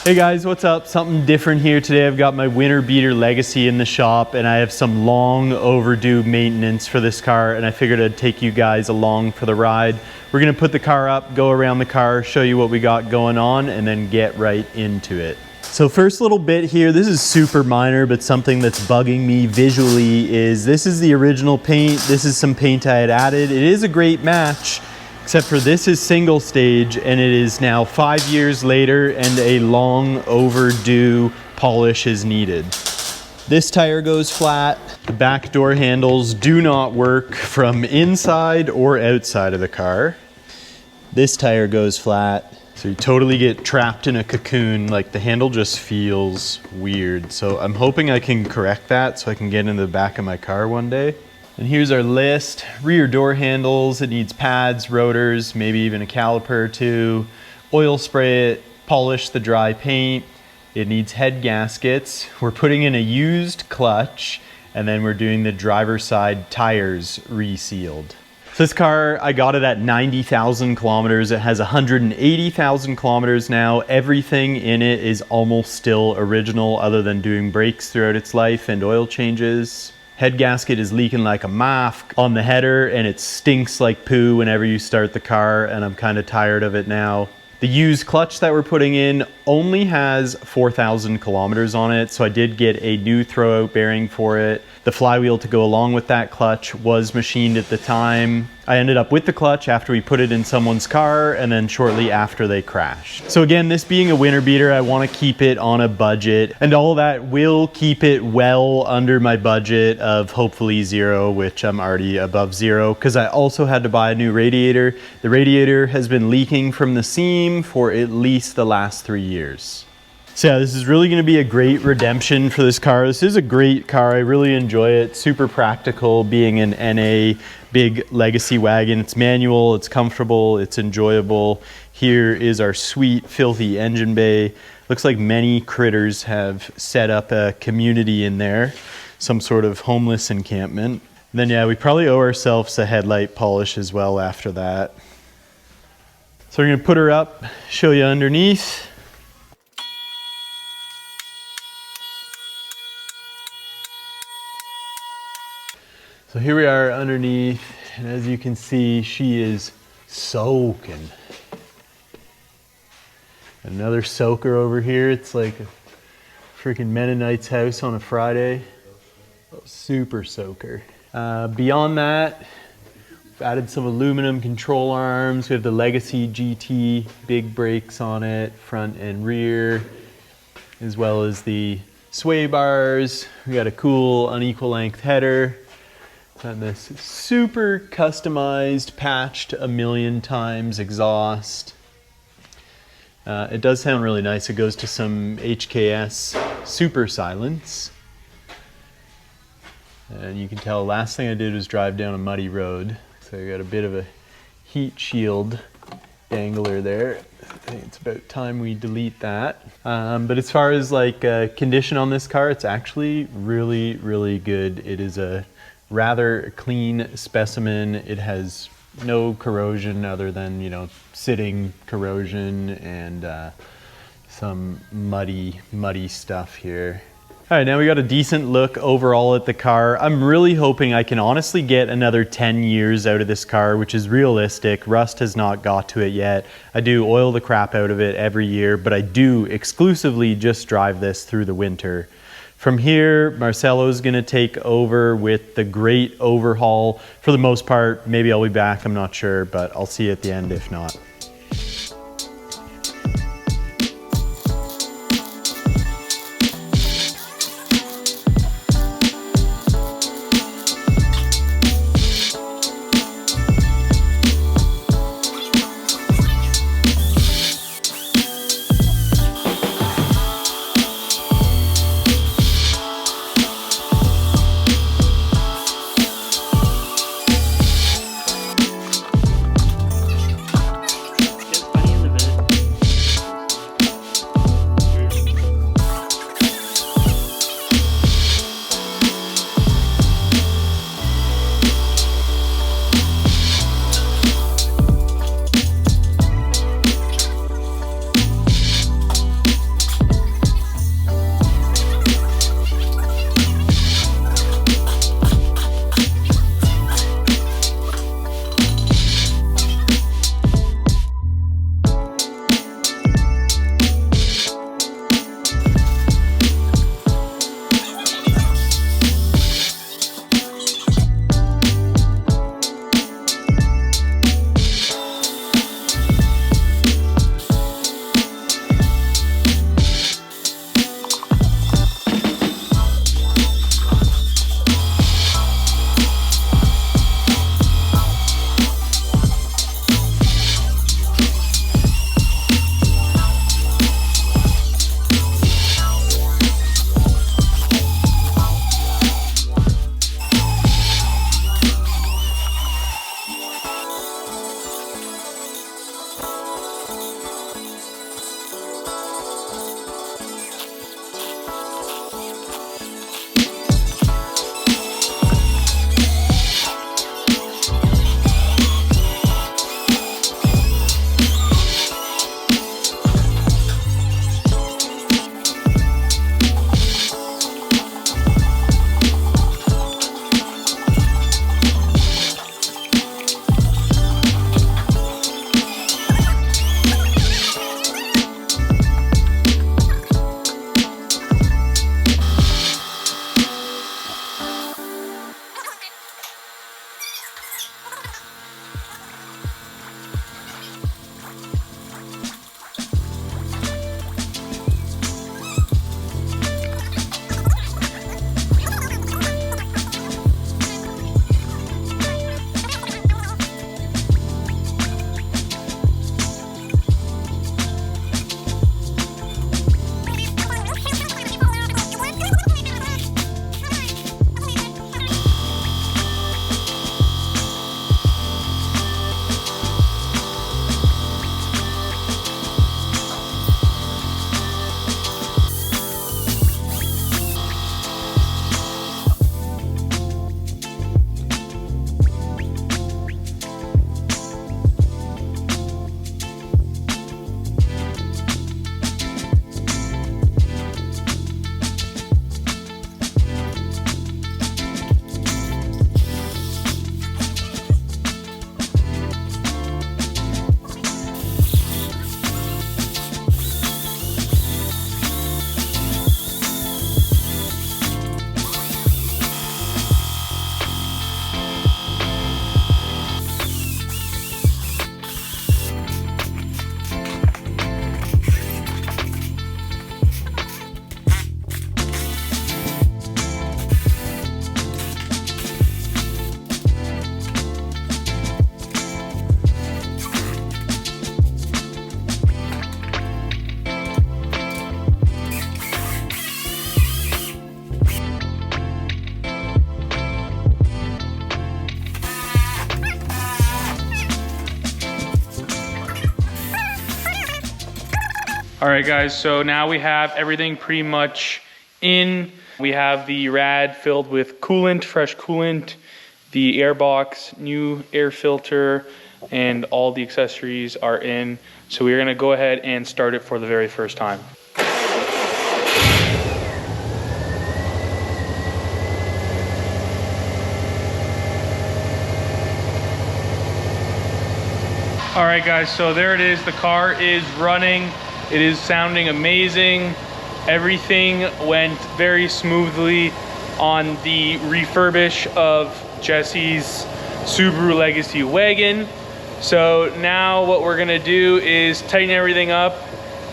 Hey guys, what's up? Something different here today. I've got my winter beater Legacy in the shop and I have some long overdue maintenance for this car, and I figured I'd take you guys along for the ride. We're gonna put the car up, go around the car, show you what we got going on, and then get right into it. So first little bit here, this is super minor, but something that's bugging me visually is this is the original paint. This is some paint I had added. It is a great match, except for this is single stage and it is now 5 years later and a long overdue polish is needed. This tire goes flat. The back door handles do not work from inside or outside of the car. This tire goes flat. So you totally get trapped in a cocoon, like the handle just feels weird. So I'm hoping I can correct that so I can get into the back of my car one day. And here's our list. Rear door handles, it needs pads, rotors, maybe even a caliper or two. Oil spray it, polish the dry paint. It needs head gaskets. We're putting in a used clutch, and then we're doing the driver's side tires resealed. So this car, I got it at 90,000 kilometers. It has 180,000 kilometers now. Everything in it is almost still original other than doing brakes throughout its life and oil changes. Head gasket is leaking like a mask on the header and it stinks like poo whenever you start the car, and I'm kind of tired of it now. The used clutch that we're putting in only has 4,000 kilometers on it, so I did get a new throwout bearing for it. The flywheel to go along with that clutch was machined at the time. I ended up with the clutch after we put it in someone's car and then shortly after they crashed. So again, this being a winter beater, I want to keep it on a budget, and all that will keep it well under my budget of hopefully zero, which I'm already above zero, because I also had to buy a new radiator. The radiator has been leaking from the seam for at least the last 3 years. So yeah, this is really going to be a great redemption for this car. This is a great car. I really enjoy it. Super practical, being an NA big legacy wagon. It's manual, it's comfortable, it's enjoyable. Here is our sweet, filthy engine bay. Looks like many critters have set up a community in there, some sort of homeless encampment. And then yeah, we probably owe ourselves a headlight polish as well after that. So we're going to put her up, show you underneath. So here we are underneath, and as you can see, she is soaking. Another soaker over here. It's like a freaking Mennonite's house on a Friday. Super soaker. Beyond that, we've added some aluminum control arms. We have the Legacy GT big brakes on it, front and rear, as well as the sway bars. We got a cool unequal length header. And this super customized, patched a million times exhaust. It does sound really nice. It goes to some HKS super silence. And you can tell last thing I did was drive down a muddy road. So I got a bit of a heat shield dangler there. I think it's about time we delete that. But as far as like condition on this car, it's actually really, really good. It is a rather clean specimen. It has no corrosion other than, you know, sitting corrosion and some muddy stuff here. All right, now we got a decent look overall at the car. I'm really hoping I can honestly get another 10 years out of this car, which is realistic. Rust has not got to it yet. I do oil the crap out of it every year, but I do exclusively just drive this through the winter. From here, Marcelo's gonna take over with the great overhaul. For the most part, maybe I'll be back, I'm not sure, but I'll see you at the end if not. All right guys, so now we have everything pretty much in. We have the rad filled with coolant, fresh coolant, the air box, new air filter, and all the accessories are in. So we're gonna go ahead and start it for the very first time. All right guys, so there it is. The car is running. It is sounding amazing. Everything went very smoothly on the refurbish of Jesse's Subaru Legacy wagon. So now what we're gonna do is tighten everything up,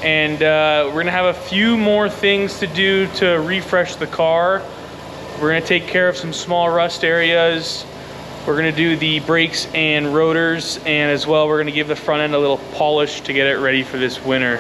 and we're gonna have a few more things to do to refresh the car. We're gonna take care of some small rust areas. We're gonna do the brakes and rotors, and as well we're gonna give the front end a little polish to get it ready for this winter.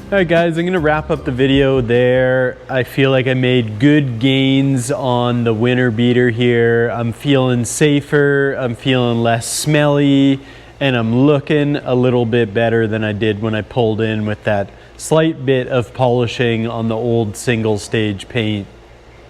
Alright guys, I'm gonna wrap up the video there. I feel like I made good gains on the winter beater here. I'm feeling safer, I'm feeling less smelly, and I'm looking a little bit better than I did when I pulled in with that slight bit of polishing on the old single stage paint.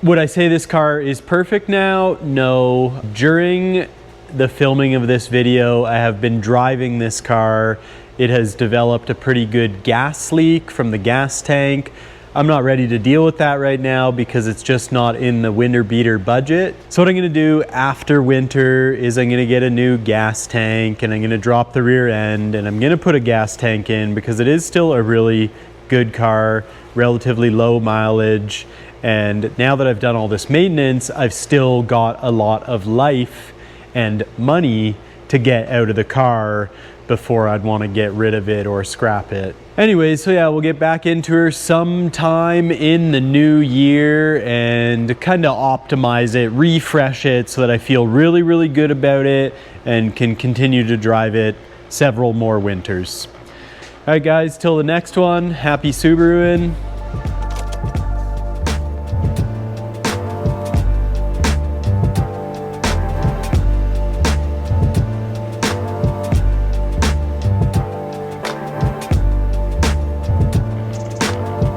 Would I say this car is perfect now? No. During the filming of this video, I have been driving this car. It has developed a pretty good gas leak from the gas tank. I'm not ready to deal with that right now because it's just not in the winter beater budget. So what I'm gonna do after winter is I'm gonna get a new gas tank, and I'm gonna drop the rear end, and I'm gonna put a gas tank in because it is still a really good car, relatively low mileage. And now that I've done all this maintenance, I've still got a lot of life and money to get out of the car before I'd want to get rid of it or scrap it. Anyway, so yeah, we'll get back into her sometime in the new year and kind of optimize it, refresh it so that I feel really, really good about it and can continue to drive it several more winters. All right, guys, till the next one, happy Subaruing.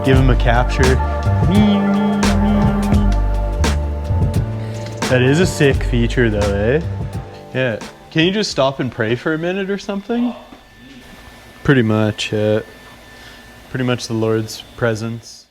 Give him a capture. That is a sick feature though, eh? Yeah. Can you just stop and pray for a minute or something? Pretty much, yeah. Pretty much the Lord's presence.